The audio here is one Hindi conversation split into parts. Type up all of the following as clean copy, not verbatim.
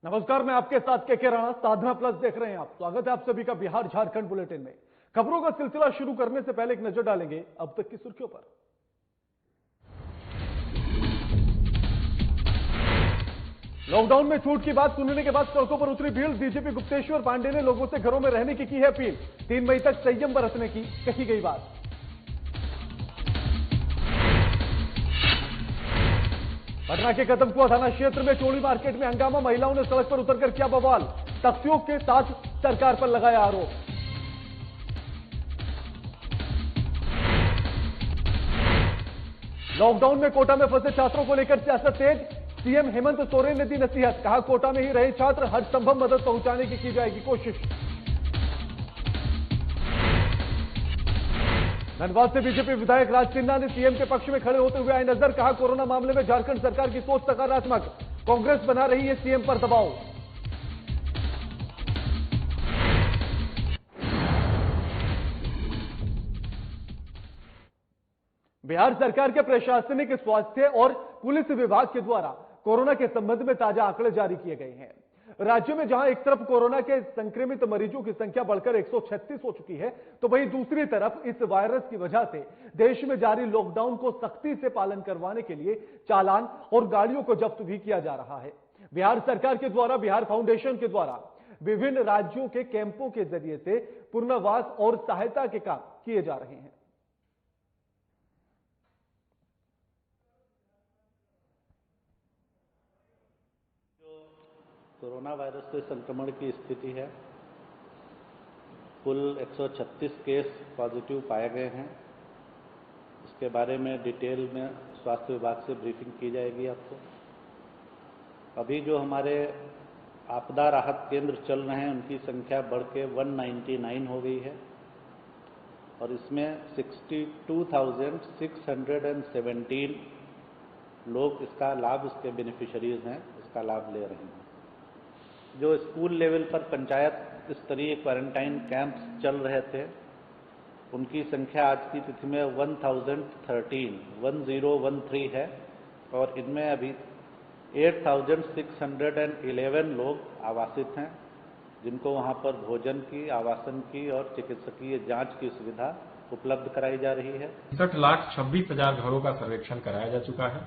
नमस्कार, मैं आपके साथ के राणा, साधना प्लस देख रहे हैं आप। स्वागत है आप सभी का बिहार झारखंड बुलेटिन में। खबरों का सिलसिला शुरू करने से पहले एक नजर डालेंगे अब तक की सुर्खियों पर। लॉकडाउन में छूट की बात सुनने के बाद सड़कों पर उतरी भीड़। डीजीपी गुप्तेश्वर पांडे ने लोगों से घरों में रहने की है अपील। 3 मई तक संयम बरतने की कही गई बात। पटना के कदमकुआ थाना क्षेत्र में चोली मार्केट में हंगामा। महिलाओं ने सड़क पर उतरकर किया बवाल। तख्तियों के साथ सरकार पर लगाया आरोप। लॉकडाउन में कोटा में फंसे छात्रों को लेकर सियासत तेज। सीएम हेमंत सोरेन ने दी नसीहत। कहा, कोटा में ही रहे छात्र, हर संभव मदद पहुंचाने की जाएगी कोशिश। धनबाद से बीजेपी विधायक राज सिन्हा ने सीएम के पक्ष में खड़े होते हुए आए नजर। कहा, कोरोना मामले में झारखंड सरकार की सोच सकारात्मक, कांग्रेस बना रही है सीएम पर दबाव। बिहार सरकार के प्रशासनिक, स्वास्थ्य और पुलिस विभाग के द्वारा कोरोना के संबंध में ताजा आंकड़े जारी किए गए हैं। राज्य में जहां एक तरफ कोरोना के संक्रमित मरीजों की संख्या बढ़कर 136 हो चुकी है, तो वहीं दूसरी तरफ इस वायरस की वजह से देश में जारी लॉकडाउन को सख्ती से पालन करवाने के लिए चालान और गाड़ियों को जब्त भी किया जा रहा है। बिहार सरकार के द्वारा, बिहार फाउंडेशन के द्वारा विभिन्न राज्यों के कैंपों के जरिए से पुनर्वास और सहायता के काम किए जा रहे हैं। कोरोना वायरस से संक्रमण की स्थिति है, कुल 136 केस पॉजिटिव पाए गए हैं। इसके बारे में डिटेल में स्वास्थ्य विभाग से ब्रीफिंग की जाएगी आपको। अभी जो हमारे आपदा राहत केंद्र चल रहे हैं, उनकी संख्या बढ़ के 199 हो गई है और इसमें 62,617 लोग इसका लाभ, इसके बेनिफिशरीज हैं, इसका लाभ ले रहे हैं। जो स्कूल लेवल पर पंचायत स्तरीय क्वारंटाइन कैंप्स चल रहे थे, उनकी संख्या आज की तिथि में 1013 है और इनमें अभी 8,611 लोग आवासित हैं, जिनको वहां पर भोजन की, आवासन की और चिकित्सकीय जांच की सुविधा उपलब्ध कराई जा रही है। 60,26,000 घरों का सर्वेक्षण कराया जा चुका है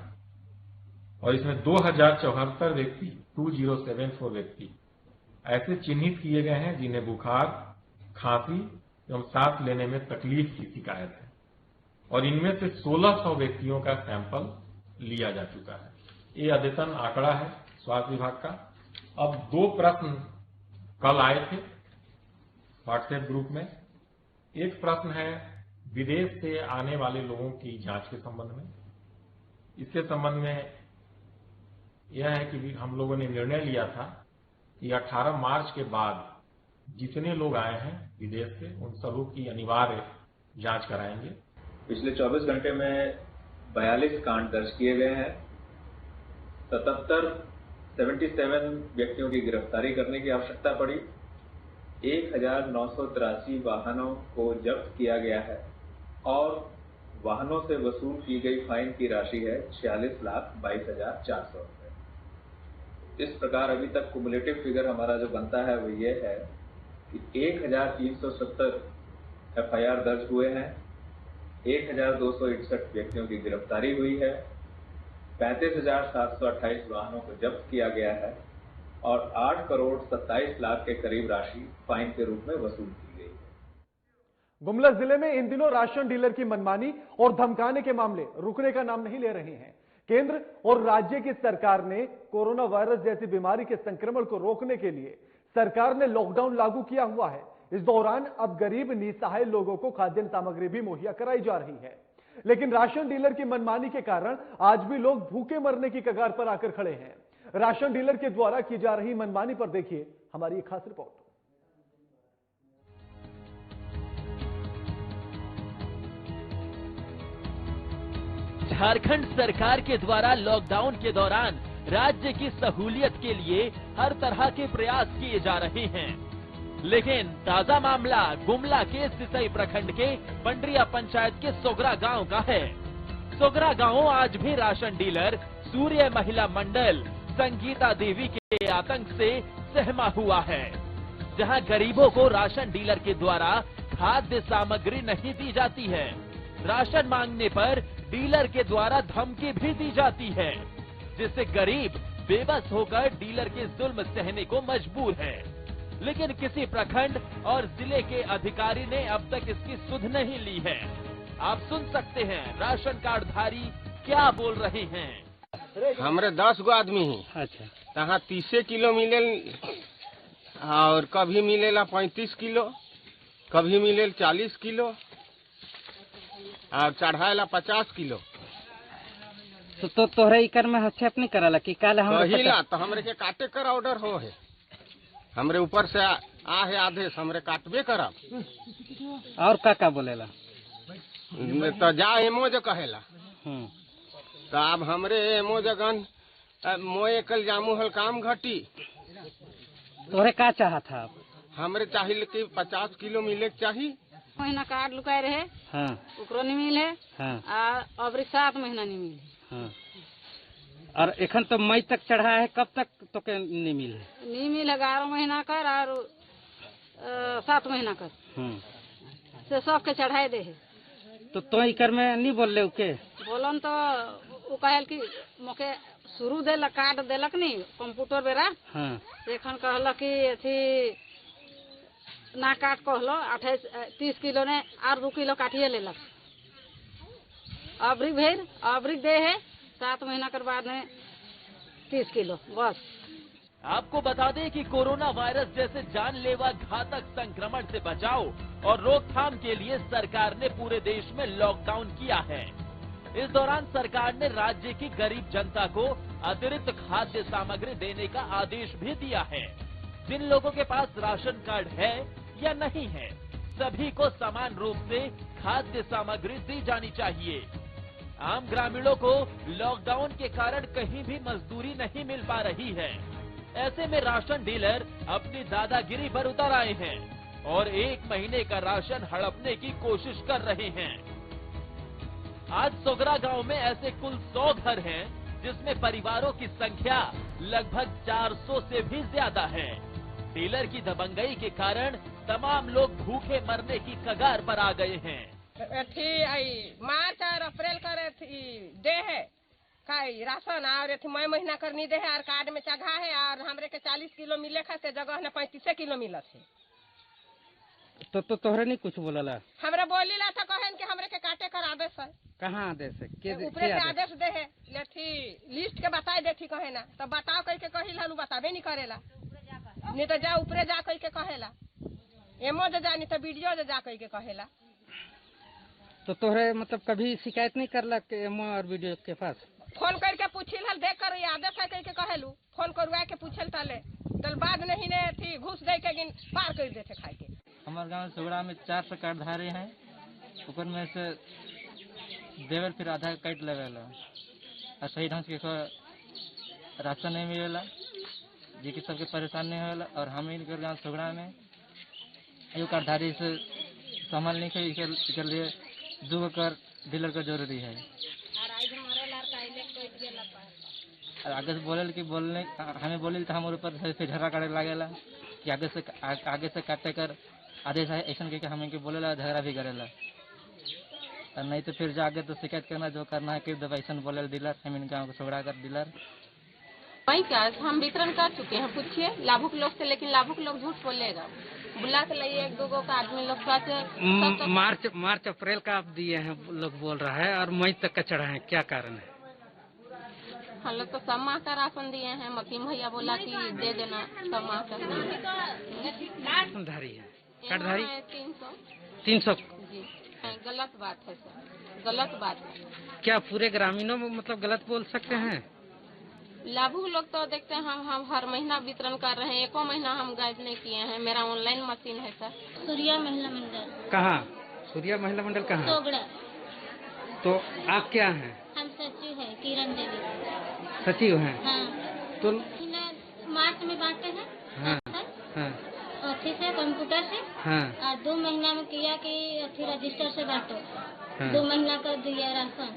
और इसमें 2,074 व्यक्ति, 2074 व्यक्ति ऐसे चिन्हित किए गए हैं जिन्हें बुखार, खांसी एवं सांस लेने में तकलीफ की शिकायत है और इनमें से 1,600 व्यक्तियों का सैंपल लिया जा चुका है। ये अद्यतन आंकड़ा है स्वास्थ्य विभाग का। अब 2 प्रश्न कल आए थे व्हाट्सएप ग्रुप में। एक प्रश्न है विदेश से आने वाले लोगों की जांच के संबंध में। इसके संबंध में यह है कि हम लोगों ने निर्णय लिया था कि 18 मार्च के बाद जितने लोग आए हैं विदेश से, उन सबों की अनिवार्य जांच कराएंगे। पिछले 24 घंटे में 42 कांड दर्ज किए गए हैं। 77 व्यक्तियों की गिरफ्तारी करने की आवश्यकता पड़ी। 1,983 वाहनों को जब्त किया गया है और वाहनों से वसूल की गई फाइन की राशि है 46,22,400 रुपए। इस प्रकार अभी तक कुमुलेटिव फिगर हमारा जो बनता है वो ये है कि 1,370 FIR दर्ज हुए हैं, 1,261 व्यक्तियों की गिरफ्तारी हुई है, 35,728 वाहनों को जब्त किया गया है और 8,27,00,000 के करीब राशि फाइन के रूप में वसूल की गई है। गुमला जिले में इन दिनों राशन डीलर की मनमानी और धमकाने के मामले रुकने का नाम नहीं ले रहे हैं। केंद्र और राज्य की सरकार ने कोरोना वायरस जैसी बीमारी के संक्रमण को रोकने के लिए सरकार ने लॉकडाउन लागू किया हुआ है। इस दौरान अब गरीब निसहाय लोगों को खाद्य सामग्री भी मुहैया कराई जा रही है, लेकिन राशन डीलर की मनमानी के कारण आज भी लोग भूखे मरने की कगार पर आकर खड़े हैं। राशन डीलर के द्वारा की जा रही मनमानी पर देखिए हमारी एक खास रिपोर्ट। झारखंड सरकार के द्वारा लॉकडाउन के दौरान राज्य की सहूलियत के लिए हर तरह के प्रयास किए जा रहे हैं, लेकिन ताजा मामला गुमला के सिसई प्रखंड के पंडरिया पंचायत के सोगरा गांव का है। सोगरा गांव आज भी राशन डीलर, सूर्य महिला मंडल, संगीता देवी के आतंक से सहमा हुआ है, जहां गरीबों को राशन डीलर के द्वारा खाद्य सामग्री नहीं दी जाती है। राशन मांगने पर डीलर के द्वारा धमकी भी दी जाती है, जिससे गरीब बेबस होकर डीलर के जुल्म सहने को मजबूर है। लेकिन किसी प्रखंड और जिले के अधिकारी ने अब तक इसकी सुध नहीं ली है। आप सुन सकते हैं राशन कार्डधारी क्या बोल रहे हैं। हमरे 10 गो आदमी ही। अच्छा, तहाँ 30 किलो मिले और कभी मिलेला 35 किलो, कभी मिले 40 किलो और चढ़ाएला 50 किलो। तो तोहरे इकर में हस्तक्षेप नहीं कराला कि काल कहिला तो हमरे के काटे कर ऑर्डर हो है, हमरे ऊपर से आ है आदेश, हमरे काटबे करब। और का बोलेला तो जा एमो जो कहेला। तो अब हमरे एमो जगन मोए कल जामू हल काम घटी। तोहरे का चाहा था? आप हमरे चाहिए कि 50 किलो मिले के चाहिए। महीना कार्ड लुकाए रहे, हाँ, उकरो नहीं मिले, हाँ, अब 7 महीना नहीं मिले। हाँ। और एखन तो मई तक चढ़ा है, कब तक तो के नहीं मिले? नहीं मिले 11 महीना कर और 7 महीना कर से सब के चढ़ाए दे है। तो इकर में नहीं बोल ले के बोलन तो वो कहल कि मोके शुरू देलक कार्ड देलक नहीं कंप्यूटर बेरा। हाँ। एखन कहल कि अथी ना काट कहलो 30 किलो ने और 2 किलो काटिए लेलक। अबरी भेर अबरी दे है 7 महीना कर बाद में 30 किलो बस। आपको बता दें कि कोरोना वायरस जैसे जानलेवा घातक संक्रमण से बचाव और रोकथाम के लिए सरकार ने पूरे देश में लॉकडाउन किया है। इस दौरान सरकार ने राज्य की गरीब जनता को अतिरिक्त खाद्य सामग्री देने का आदेश भी दिया है। जिन लोगों के पास राशन कार्ड है या नहीं है, सभी को समान रूप से खाद्य सामग्री दी जानी चाहिए। आम ग्रामीणों को लॉकडाउन के कारण कहीं भी मजदूरी नहीं मिल पा रही है। ऐसे में राशन डीलर अपनी दादागिरी पर उतर आए हैं और 1 महीने का राशन हड़पने की कोशिश कर रहे हैं। आज सोगरा गांव में ऐसे कुल 100 घर हैं, जिसमें परिवारों की संख्या लगभग 400 से भी ज्यादा है। डीलर की दबंगई के कारण तमाम लोग भूखे मरने की कगार पर आ गए हैं। मार्च और अप्रैल कर दे है राशन और मई महीना कर नहीं दे है और कार्ड में चढ़ा है और हमरे के 40 किलो मिले से जगह ने 35 किलो मिलत है। तो तोहरे नहीं कुछ बोलला? हमरे बोली ला था कहन कि हमरे के काटे कर आदेश है। कहाँ आदेश है? ऊपरे से आदेश दे है लेथी लिस्ट के बताए देथी कहे ना तो बताओ कह के कही ला बताबे नहीं करेला। नहीं तो जा ऊपरे जा कह के कहेला, एमओ जो जा नहीं तो वीडियो जो जा कह के कहेला। तो तोहरे मतलब कभी शिकायत नहीं करला के एमओ और वीडियो के पास? फोन करके पूछिल हल देख कर आदेश है कह के कहेलू, फोन करवा के पूछल ताले तल बाद नहीं ने थी घूस दे के पार कर देते खाए के। हमारे गांव सोगड़ा में 4 कार्डधारी हैं, ऊपर में से देवल फिर आधा काट लेवेला और सही ढंग से राशन नहीं मिलेला, जी की सबके परेशान नहीं होला। और हम इनके गाँव सोगड़ा में एगो कार्डधारी से संभाल नहीं है, इसके लिए 2 कार्ड डीलर का जरूरी है। आगे से बोले कि बोलने हमें बोले तो हमारे ऊपर से झगड़ा करे लागेला कि आगे से काटे कर आदेश है ऐसा करके हमें के बोलेला, झगड़ा भी करेला। और नहीं तो फिर जाके तो शिकायत करना जो करना है कि दवाई बोले डीलर, हम इन गाँव को सोगड़ा कर डीलर। वही क्या हम वितरण कर चुके हैं, पूछिए लाभुक लोग से, लेकिन लाभुक लोग झूठ बोलेगा। बुला के लिए 1-2 का आदमी लोग मार्च अप्रैल का आप दिए हैं लोग बोल रहा है और मई तक का चढ़ा है, क्या कारण है? हम लोग तो 6 माह का राशन दिए हैं, मकीम भैया बोला कि दे देना 6 माह का। कार्डधारी है, कार्डधारी 300 जी। गलत बात है सर, गलत बात है। क्या पूरे ग्रामीणों में मतलब गलत बोल सकते हैं? लाभुक लोग तो देखते हैं हम हर महीना वितरण कर रहे हैं, 1 महीना हम गायब नहीं किए हैं। मेरा ऑनलाइन मशीन है सर। सूर्या महिला मंडल। कहाँ? सूर्या महिला मंडल कहाँ? सोगड़ा। तो आप क्या हैं? हम सचिव है, किरण देवी। सचिव हैं? हाँ। तो मार्च में बांटे हैं। हाँ, हाँ। ऑफिस से कंप्यूटर से। हाँ। और 2 महीना में किया कि रजिस्टर से बांटो। हाँ। 2 महीना कर दिया राशन।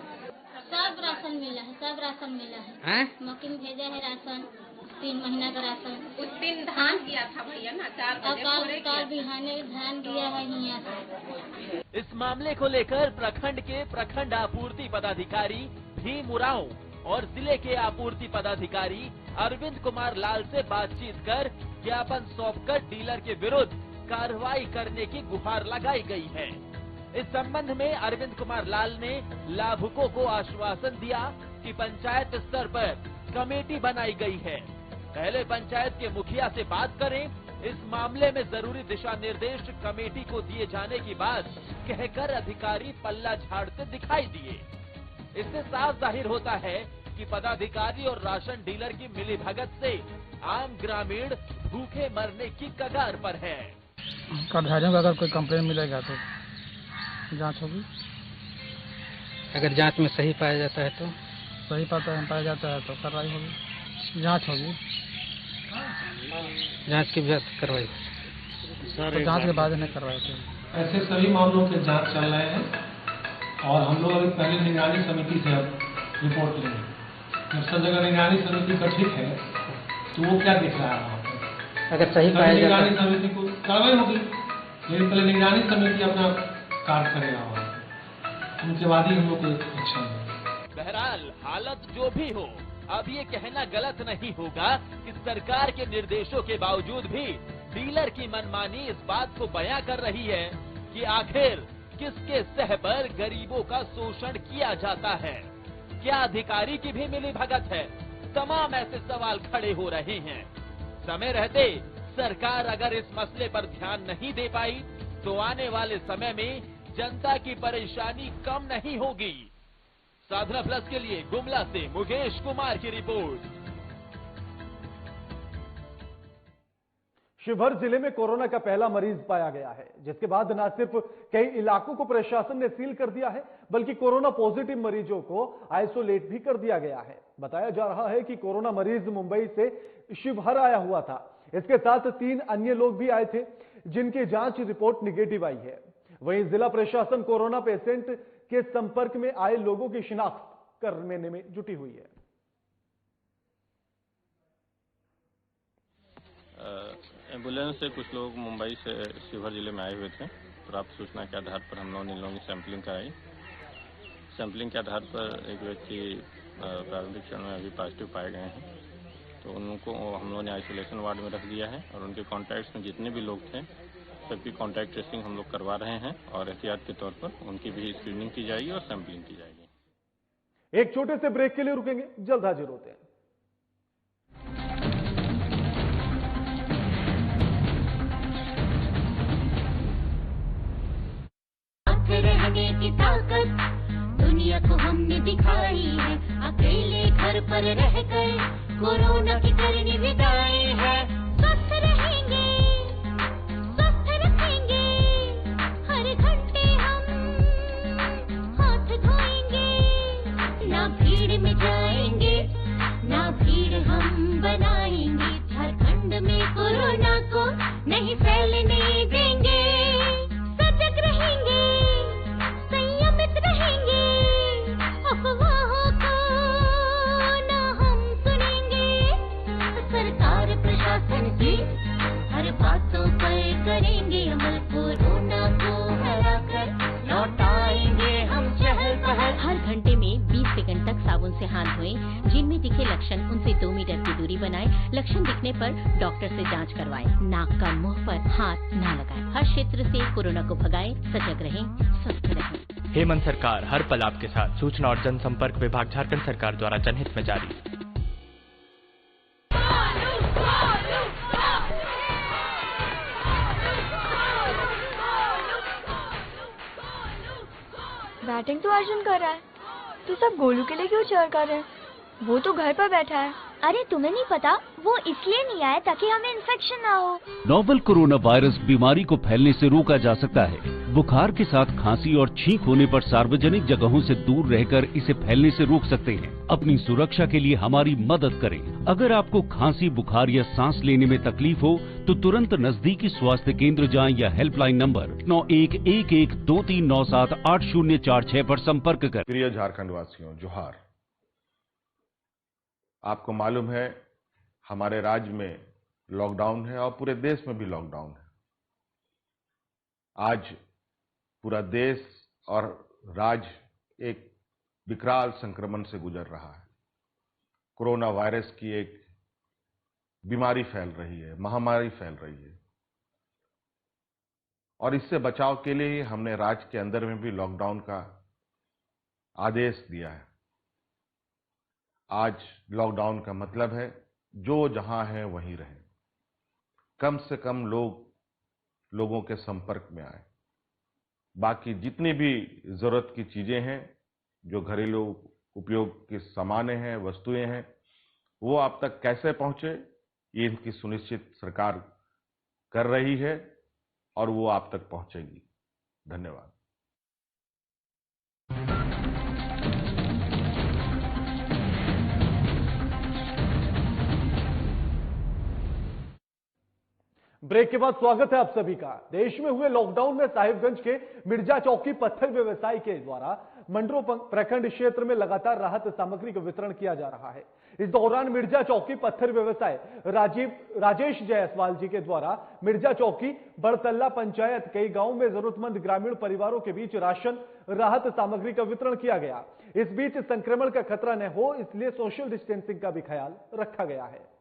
सब राशन मिला है, सब राशन मिला है। मौके में भेजा है राशन, 3 महीना का राशन। उस दिन धान दिया था भैया ना, 4 बजे कल बिहाने धान दिया है यहाँ से। इस मामले को लेकर प्रखंड के प्रखंड आपूर्ति पदाधिकारी भीम उरांव और जिले के आपूर्ति पदाधिकारी अरविंद कुमार लाल से बातचीत कर ज्ञापन सौंपकर डीलर के विरुद्ध कार्रवाई करने की गुहार लगाई गई है। इस संबंध में अरविंद कुमार लाल ने लाभुकों को आश्वासन दिया कि पंचायत स्तर पर कमेटी बनाई गई है, पहले पंचायत के मुखिया से बात करें, इस मामले में जरूरी दिशा निर्देश कमेटी को दिए जाने की बात कहकर अधिकारी पल्ला झाड़ते दिखाई दिए। इससे साफ जाहिर होता है कि पदाधिकारी और राशन डीलर की मिलीभगत से आम ग्रामीण भूखे मरने की कगार पर है। कर्मचारियों का अगर कोई कंप्लेन मिलेगा तो जांच होगी। अगर जांच में सही पाया जाता है तो पाया जाता है तो कार्रवाई होगी, जांच होगी, जांच की भी कार्रवाई तो जांच के बाद नहीं कार्रवाई होगी। ऐसे सभी मामलों के जांच चल रहे हैं और हम लोग अभी पहले निगरानी समिति से रिपोर्ट लेंगे। जब सब जगह निगरानी समिति गठित है तो वो क्या दिख रहा है वहाँ पर, अगर सही पाया जाता है निगरानी समिति को कार्रवाई होगी, लेकिन पहले निगरानी समिति अपना कार्य करेगा वहाँ, उनके बाद ही हम लोग को एक्शन है। बहरहाल हालत जो भी हो, अब ये कहना गलत नहीं होगा कि सरकार के निर्देशों के बावजूद भी डीलर की मनमानी इस बात को बयां कर रही है कि आखिर किसके सह पर गरीबों का शोषण किया जाता है। क्या अधिकारी की भी मिलीभगत है? तमाम ऐसे सवाल खड़े हो रहे हैं। समय रहते सरकार अगर इस मसले पर ध्यान नहीं दे पाई तो आने वाले समय में जनता की परेशानी कम नहीं होगी। साधना प्लस के लिए गुमला से मुकेश कुमार की रिपोर्ट। शिवहर जिले में कोरोना का पहला मरीज पाया गया है, जिसके बाद न सिर्फ कई इलाकों को प्रशासन ने सील कर दिया है, बल्कि कोरोना पॉजिटिव मरीजों को आइसोलेट भी कर दिया गया है। बताया जा रहा है कि कोरोना मरीज मुंबई से शिवहर आया हुआ था। इसके साथ 3 अन्य लोग भी आए थे, जिनकी जांच रिपोर्ट निगेटिव आई है। वहीं जिला प्रशासन कोरोना पेशेंट के संपर्क में आए लोगों की शिनाख्त करने में जुटी हुई है। एम्बुलेंस से कुछ लोग मुंबई से शिवहर जिले में आए हुए थे। प्राप्त सूचना के आधार पर हम लोगों ने इन लोगों की सैंपलिंग कराई। सैंपलिंग के आधार पर एक व्यक्ति प्रारंभिक क्षण में अभी पॉजिटिव पाए गए हैं, तो उनको हम लोगों ने आइसोलेशन वार्ड में रख दिया है और उनके कॉन्टैक्ट्स में जितने भी लोग थे सबकी कॉन्टैक्ट ट्रेसिंग हम लोग करवा रहे हैं और एहतियात के तौर पर उनकी भी स्क्रीनिंग की जाएगी और सैंपलिंग की जाएगी। एक छोटे से ब्रेक के लिए रुकेंगे, जल्द हाजिर होते हैं। रहने की ताकत दुनिया को हमने दिखाई है, अकेले घर पर रहकर कोरोना की करनी विदाई है। स्वस्थ रहेंगे, स्वस्थ रखेंगे, हर घंटे हम हाथ धोएंगे, ना भीड़ में जाएंगे, ना भीड़ हम बनाएंगे। झारखंड में कोरोना को नहीं फैलने देंगे, सजग रहेंगे, संयमित रहेंगे, अफवाहों को ना हम सुनेंगे। सरकार प्रशासन की हर बातों पर करेंगे अमल, कोरोना को हराकर लौटाएंगे हम चहल पहल। हर घंटे में 20 सेकंड तक साबुन से हाथ धोएं। जिनमें दिखे लक्षण उनसे 2 मीटर की दूरी बनाएं। लक्षण दिखने पर डॉक्टर से जांच करवाएं। नाक का मुंह पर हाथ न लगाएं। हर क्षेत्र से कोरोना को भगाएं। सजग रहें, स्वस्थ रहें। हेमंत सरकार, हर पल आपके साथ। सूचना और जनसंपर्क विभाग, झारखंड सरकार द्वारा जनहित में जारी। बैटिंग तो अर्जुन कर रहा है, तो सब गोलू के लिए क्यों चीयर कर रहे हैं? वो तो घर पर बैठा है। अरे तुम्हें नहीं पता, वो इसलिए नहीं आए ताकि हमें इन्फेक्शन ना हो। नोवेल कोरोना वायरस बीमारी को फैलने से रोका जा सकता है। बुखार के साथ खांसी और छींक होने पर सार्वजनिक जगहों से दूर रहकर इसे फैलने से रोक सकते हैं। अपनी सुरक्षा के लिए हमारी मदद करें। अगर आपको खांसी, बुखार या सांस लेने में तकलीफ हो तो तुरंत नजदीकी स्वास्थ्य केंद्र जाएं या हेल्पलाइन नंबर 911123978046 पर संपर्क करें। प्रिय झारखंड वासियों, जोहार। आपको मालूम है हमारे राज्य में लॉकडाउन है और पूरे देश में भी लॉकडाउन है। आज पूरा देश और राज्य एक विकराल संक्रमण से गुजर रहा है। कोरोना वायरस की एक बीमारी फैल रही है, महामारी फैल रही है और इससे बचाव के लिए हमने राज्य के अंदर में भी लॉकडाउन का आदेश दिया है। आज लॉकडाउन का मतलब है जो जहां है वहीं रहे, कम से कम लोगों के संपर्क में आए। बाकी जितनी भी जरूरत की चीजें हैं, जो घरेलू उपयोग के सामान हैं, वस्तुएं हैं, वो आप तक कैसे पहुंचे, ये इनकी सुनिश्चित सरकार कर रही है और वो आप तक पहुंचेगी। धन्यवाद। ब्रेक के बाद स्वागत है आप सभी का। देश में हुए लॉकडाउन में साहिबगंज के मिर्जा चौकी पत्थर व्यवसायी के द्वारा मंडरो प्रखंड क्षेत्र में लगातार राहत सामग्री का वितरण किया जा रहा है। इस दौरान मिर्जा चौकी पत्थर व्यवसाय राजेश जायसवाल जी के द्वारा मिर्जा चौकी बड़तल्ला पंचायत कई गांवों में जरूरतमंद ग्रामीण परिवारों के बीच राशन राहत सामग्री का वितरण किया गया। इस बीच संक्रमण का खतरा न हो, इसलिए सोशल डिस्टेंसिंग का भी ख्याल रखा गया है।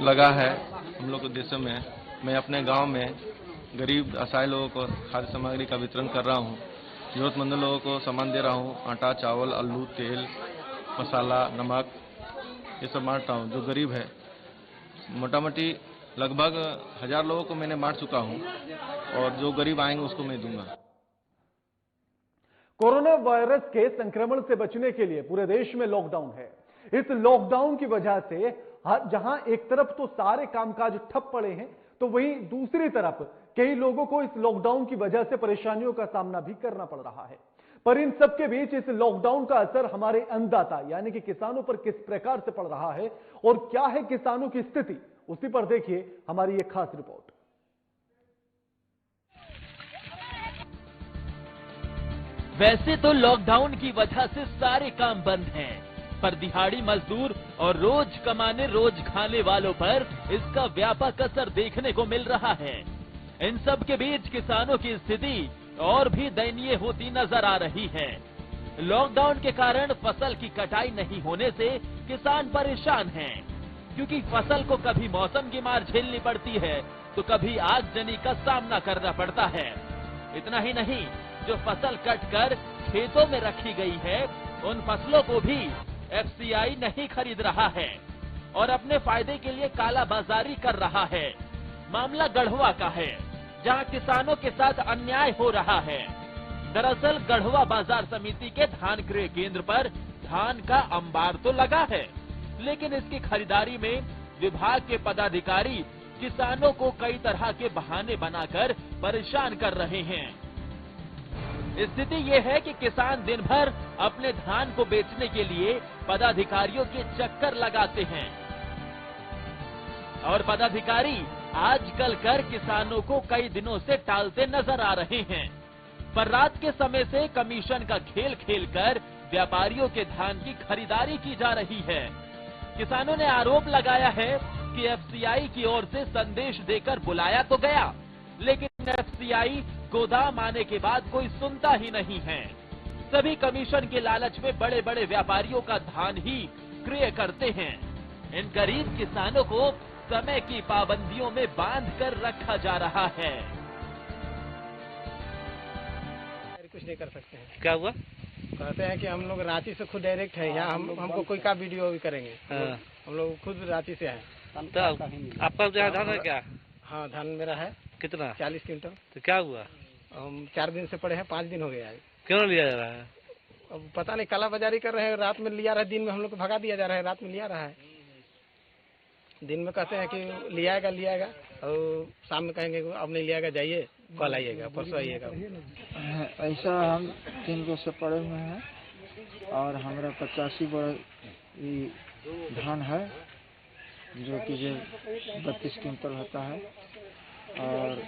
लगा है हम लोग के देश में। मैं अपने गांव में गरीब असहाय लोगों को खाद्य सामग्री का वितरण कर रहा हूं। जरूरतमंद लोगों को सामान दे रहा हूं। आटा, चावल, आलू, तेल, मसाला, नमक, ये सब बांट रहा हूं। जो गरीब है, मोटा मोटी लगभग 1000 लोगों को मैंने बांट चुका हूं और जो गरीब आएंगे उसको मैं दूंगा। कोरोना वायरस के संक्रमण से बचने के लिए पूरे देश में लॉकडाउन है। इस लॉकडाउन की वजह से जहां एक तरफ तो सारे कामकाज ठप पड़े हैं, तो वहीं दूसरी तरफ कई लोगों को इस लॉकडाउन की वजह से परेशानियों का सामना भी करना पड़ रहा है। पर इन सब के बीच इस लॉकडाउन का असर हमारे अन्नदाता यानी कि किसानों पर किस प्रकार से पड़ रहा है और क्या है किसानों की स्थिति, उसी पर देखिए हमारी एक खास रिपोर्ट। वैसे तो लॉकडाउन की वजह से सारे काम बंद हैं, पर दिहाड़ी मजदूर और रोज कमाने रोज खाने वालों पर इसका व्यापक असर देखने को मिल रहा है। इन सब के बीच किसानों की स्थिति और भी दयनीय होती नजर आ रही है। लॉकडाउन के कारण फसल की कटाई नहीं होने से किसान परेशान हैं, क्योंकि फसल को कभी मौसम की मार झेलनी पड़ती है तो कभी आगजनी का सामना करना पड़ता है। इतना ही नहीं, जो फसल कटकर खेतों में रखी गई है उन फसलों को भी एफसीआई नहीं खरीद रहा है और अपने फायदे के लिए काला बाजारी कर रहा है। मामला गढ़वा का है, जहां किसानों के साथ अन्याय हो रहा है। दरअसल गढ़वा बाजार समिति के धान क्रय केंद्र पर धान का अंबार तो लगा है, लेकिन इसकी खरीदारी में विभाग के पदाधिकारी किसानों को कई तरह के बहाने बनाकर परेशान कर रहे हैं। स्थिति ये है कि किसान दिन भर अपने धान को बेचने के लिए पदाधिकारियों के चक्कर लगाते हैं और पदाधिकारी आजकल कर किसानों को कई दिनों से टालते नजर आ रहे हैं। पर रात के समय से कमीशन का खेल खेलकर व्यापारियों के धान की खरीदारी की जा रही है। किसानों ने आरोप लगाया है कि एफसीआई की ओर से संदेश देकर बुलाया तो गया, लेकिन एफसीआई गोदाम आने के बाद कोई सुनता ही नहीं है। सभी कमीशन के लालच में बड़े बड़े व्यापारियों का धान ही क्रय करते हैं। इन गरीब किसानों को समय की पाबंदियों में बांध कर रखा जा रहा है। कुछ नहीं कर सकते हैं। क्या हुआ? कहते हैं कि हम लोग रांची से खुद डायरेक्ट है यहाँ, हमको कोई का वीडियो भी करेंगे। हम लोग खुद रांची से हैं। तो आपका जहाँ धान है क्या? हाँ, धान मेरा है। कितना? 40 क्विंटल। तो क्या हुआ? हम 4 दिन से पड़े हैं, 5 दिन हो गया है। क्यों लिया जा रहा है? अब पता नहीं, कालाबाजारी कर रहे हैं। रात में लिया रहा है, दिन में हम लोग को भगा दिया जा रहा है। रात में लिया रहा है, दिन में कहते हैं कि लियाएगा और शाम में कहेंगे अब नहीं लियाएगा, जाइए कल आइएगा, परसों आइएगा। ऐसा हम 3 रोज से पड़े हुए हैं और हमारा 85 बोरा धान है जो कि 32 क्विंटल होता है और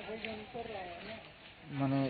मैंने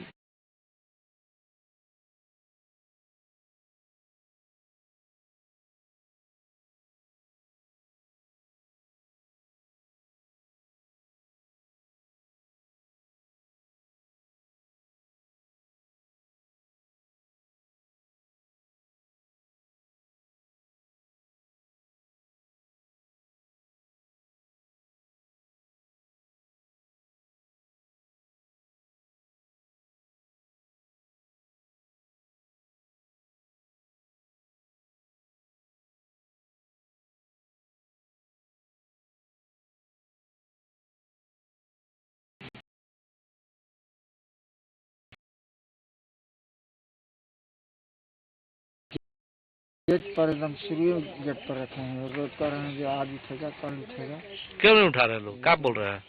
गेट पर एकदम शुरू गेट पर रखे हैं। रोज कह रहे हैं जो आज उठेगा कल उठेगा। क्यों नहीं उठा रहे लोग? क्या बोल रहे हैं?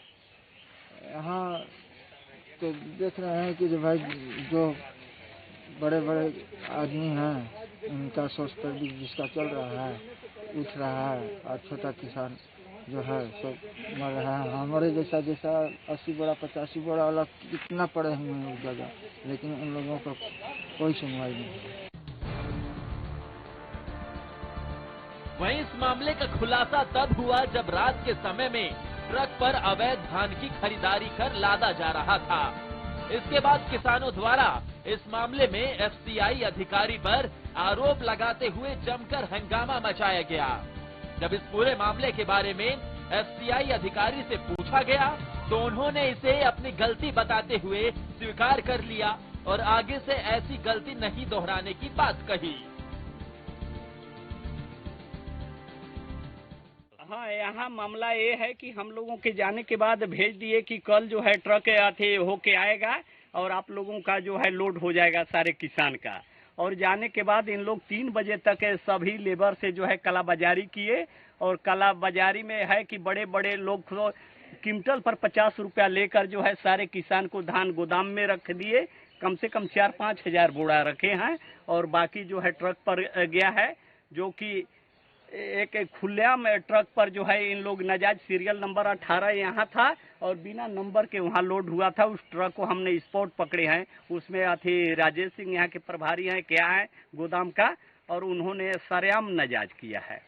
यहाँ तो देख रहे हैं कि जो भाई जो बड़े बड़े आदमी हैं उनका सोच पर भी जिसका चल रहा है उठ रहा है और छोटा किसान जो है सब मर रहा है। हमारे जैसा 80 बोरा 85 बोरा वाला कितना पड़े हुए हैं उस जगह, लेकिन उन लोगों को कोई सुनवाई नहीं है। वहीं इस मामले का खुलासा तब हुआ जब रात के समय में ट्रक पर अवैध धान की खरीदारी कर लादा जा रहा था। इसके बाद किसानों द्वारा इस मामले में एफसीआई अधिकारी पर आरोप लगाते हुए जमकर हंगामा मचाया गया। जब इस पूरे मामले के बारे में एफसीआई अधिकारी से पूछा गया तो उन्होंने इसे अपनी गलती बताते हुए स्वीकार कर लिया और आगे से ऐसी गलती नहीं दोहराने की बात कही। हाँ, यहाँ मामला ये है कि हम लोगों के जाने के बाद भेज दिए कि कल जो है ट्रक होके आएगा और आप लोगों का जो है लोड हो जाएगा सारे किसान का। और जाने के बाद इन लोग 3 बजे तक सभी लेबर से जो है कालाबाजारी किए और कालाबाजारी में है कि बड़े बड़े लोग क्विंटल पर 50 रुपया लेकर जो है सारे किसान को धान गोदाम में रख दिए। कम से कम 4-5 हजार बोरा रखे हैं और बाकी जो है ट्रक पर गया है, जो कि एक खुलेआम ट्रक पर जो है इन लोग नाजायज सीरियल नंबर 18 यहाँ था और बिना नंबर के वहाँ लोड हुआ था। उस ट्रक को हमने स्पॉट पकड़े हैं। उसमें राजेश सिंह यहाँ के प्रभारी हैं क्या है गोदाम का, और उन्होंने सरेआम नाजायज किया है।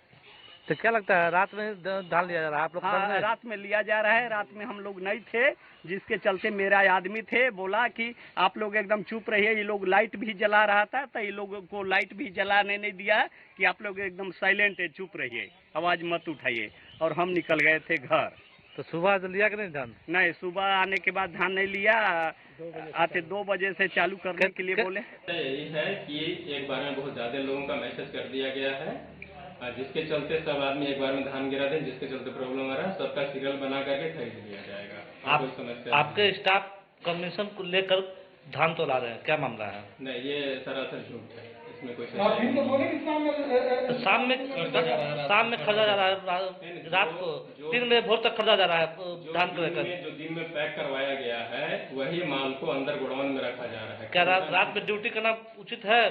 तो क्या लगता है रात में धान लिया जा रहा है आप लोग? हाँ, रात में लिया जा रहा है। रात में हम लोग नहीं थे, जिसके चलते मेरा आदमी थे, बोला कि आप लोग एकदम चुप रहिए। ये लोग लाइट भी जला रहा था तो ये लोगों को लाइट भी जलाने नहीं दिया कि आप लोग एकदम साइलेंट है, चुप रहिए, आवाज मत उठाइए। और हम निकल गए थे घर। तो सुबह तो लिया कि नहीं धान? नहीं, सुबह आने के बाद धान नहीं लिया। आते 2 बजे से चालू करने के लिए बोले। यही है कि एक बार में बहुत ज्यादा लोगों का मैसेज कर दिया गया है, जिसके चलते सब आदमी एक बार में धान गिरा दे, जिसके चलते प्रॉब्लम आ रहा है। सबका सीरियल बना करके खरीद लिया जाएगा। आपके स्टाफ कमीशन को लेकर धान तो ला रहे हैं, क्या मामला है? नहीं, ये सरासर झूठ है, इसमें कोई शाम में खरीदा जा रहा है, रात को 3 बजे भोर तक खरीदा जा रहा है धान को लेकर। जो दिन में पैक करवाया गया है वही माल को अंदर गोडाउन में रखा जा रहा है। क्या रात में ड्यूटी करना उचित है?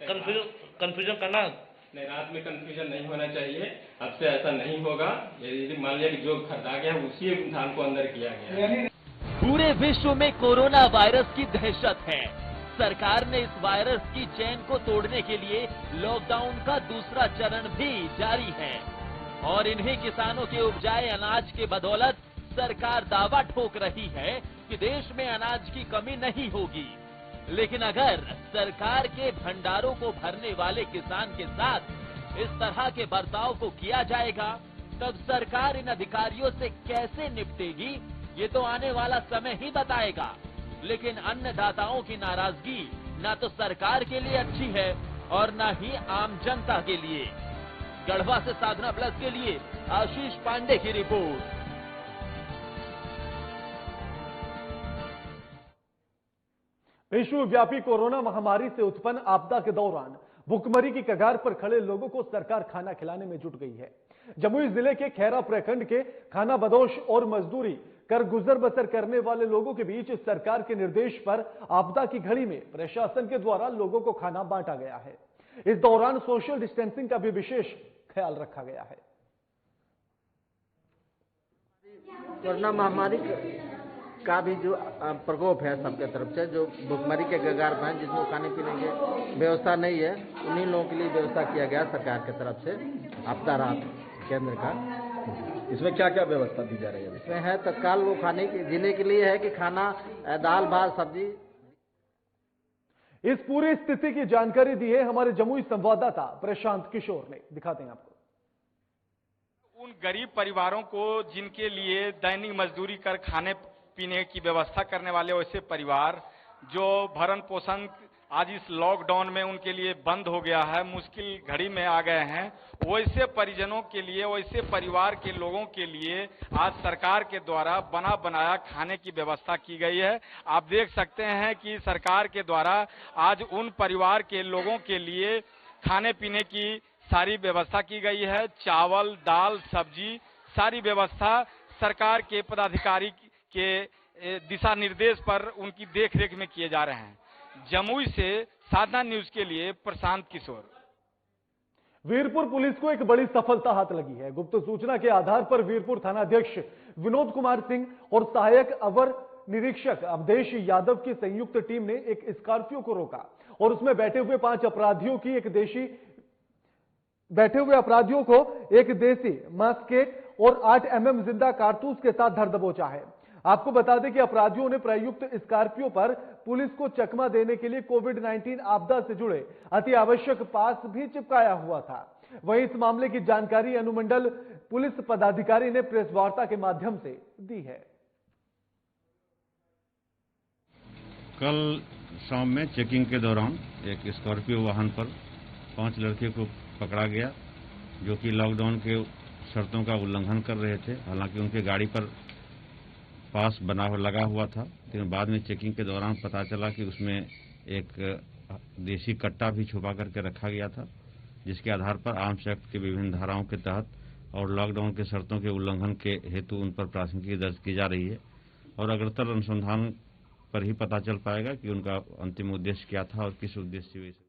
कंफ्यूजन करना नहीं, रात में कंफ्यूजन नहीं होना चाहिए। अब से ऐसा नहीं होगा। यदि मान लिया कि जो खरीदा गया उसी धान को अंदर किया गया। पूरे विश्व में कोरोना वायरस की दहशत है। सरकार ने इस वायरस की चेन को तोड़ने के लिए लॉकडाउन का दूसरा चरण भी जारी है और इन्हीं किसानों के उपजाए अनाज के बदौलत सरकार दावा ठोक रही है कि देश में अनाज की कमी नहीं होगी। लेकिन अगर सरकार के भंडारों को भरने वाले किसान के साथ इस तरह के बर्ताव को किया जाएगा, तब सरकार इन अधिकारियों से कैसे निपटेगी, ये तो आने वाला समय ही बताएगा। लेकिन अन्नदाताओं की नाराजगी न तो सरकार के लिए अच्छी है और न ही आम जनता के लिए। गढ़वा से साधना प्लस के लिए आशीष पांडे की रिपोर्ट। विश्वव्यापी कोरोना महामारी से उत्पन्न आपदा के दौरान भुखमरी की कगार पर खड़े लोगों को सरकार खाना खिलाने में जुट गई है। जमुई जिले के खैरा प्रखंड के खाना बदोश और मजदूरी कर गुजर बसर करने वाले लोगों के बीच सरकार के निर्देश पर आपदा की घड़ी में प्रशासन के द्वारा लोगों को खाना बांटा गया है। इस दौरान सोशल डिस्टेंसिंग का भी विशेष ख्याल रखा गया है। कोरोना महामारी का भी जो प्रकोप है सबके तरफ से, जो भुखमरी के कगार पर हैं, जिसमें खाने पीने की व्यवस्था नहीं है, उन्हीं लोगों के लिए व्यवस्था किया गया सरकार की तरफ से आपदा राहत केंद्र का। इसमें क्या क्या व्यवस्था दी जा रही है? इसमें है तत्काल वो खाने के जीने के लिए है कि खाना, दाल भात सब्जी। इस पूरी स्थिति की जानकारी दी है हमारे जमुई संवाददाता प्रशांत किशोर ने। दिखाते हैं आपको। उन गरीब परिवारों को जिनके लिए दैनिक मजदूरी कर खाने पीने की व्यवस्था करने वाले वैसे परिवार जो भरण पोषण आज इस लॉकडाउन में उनके लिए बंद हो गया है, मुश्किल घड़ी में आ गए हैं, वैसे परिजनों के लिए, वैसे परिवार के लोगों के लिए आज सरकार के द्वारा बना बनाया खाने की व्यवस्था की गई है। आप देख सकते हैं कि सरकार के द्वारा आज उन परिवार के लोगों के लिए खाने पीने की सारी व्यवस्था की गई है। चावल, दाल, सब्जी, सारी व्यवस्था सरकार के पदाधिकारी के दिशा निर्देश पर उनकी देखरेख में किए जा रहे हैं। जमुई से साधना न्यूज के लिए प्रशांत किशोर। वीरपुर पुलिस को एक बड़ी सफलता हाथ लगी है। गुप्त सूचना के आधार पर वीरपुर थानाध्यक्ष विनोद कुमार सिंह और सहायक अवर निरीक्षक अवधेश यादव की संयुक्त टीम ने एक स्कॉर्पियो को रोका और उसमें बैठे हुए 5 अपराधियों को एक देसी मास्केट और 8 mm जिंदा कारतूस के साथ धर दबोचा है। आपको बता दें कि अपराधियों ने प्रयुक्त स्कॉर्पियो पर पुलिस को चकमा देने के लिए कोविड-19 आपदा से जुड़े अति आवश्यक पास भी चिपकाया हुआ था। वहीं इस मामले की जानकारी अनुमंडल पुलिस पदाधिकारी ने प्रेस वार्ता के माध्यम से दी है। कल शाम में चेकिंग के दौरान एक स्कॉर्पियो वाहन पर 5 लड़के को पकड़ा गया, जो कि लॉकडाउन के शर्तों का उल्लंघन कर रहे थे। हालांकि उनके गाड़ी पर पास लगा हुआ था, लेकिन बाद में चेकिंग के दौरान पता चला कि उसमें एक देसी कट्टा भी छुपा करके रखा गया था, जिसके आधार पर आर्म्स एक्ट के विभिन्न धाराओं के तहत और लॉकडाउन के शर्तों के उल्लंघन के हेतु उन पर प्राथमिकी दर्ज की जा रही है और अग्रतर अनुसंधान पर ही पता चल पाएगा कि उनका अंतिम उद्देश्य क्या था और किस उद्देश्य से।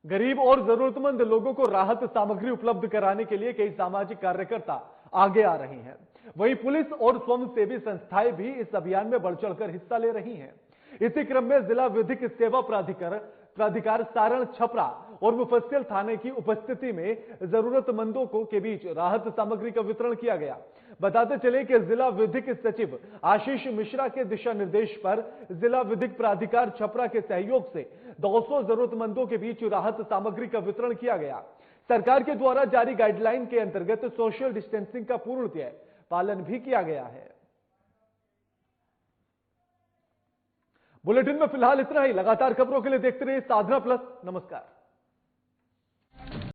गरीब और जरूरतमंद लोगों को राहत सामग्री उपलब्ध कराने के लिए कई सामाजिक कार्यकर्ता आगे आ रहे हैं। वहीं पुलिस और स्वयंसेवी संस्थाएं भी इस अभियान में बढ़ चढ़कर हिस्सा ले रही हैं। इसी क्रम में जिला विधिक सेवा प्राधिकार सारण छपरा और मुफस्सिल थाने की उपस्थिति में जरूरतमंदों के बीच राहत सामग्री का वितरण किया गया। बताते चले कि जिला विधिक सचिव आशीष मिश्रा के दिशा निर्देश पर जिला विधिक प्राधिकार छपरा के सहयोग से 200 जरूरतमंदों के बीच राहत सामग्री का वितरण किया गया। सरकार के द्वारा जारी गाइडलाइन के अंतर्गत सोशल डिस्टेंसिंग का पूर्णतः पालन भी किया गया है। बुलेटिन में फिलहाल इतना ही। लगातार खबरों के लिए देखते रहिए साधना प्लस। नमस्कार।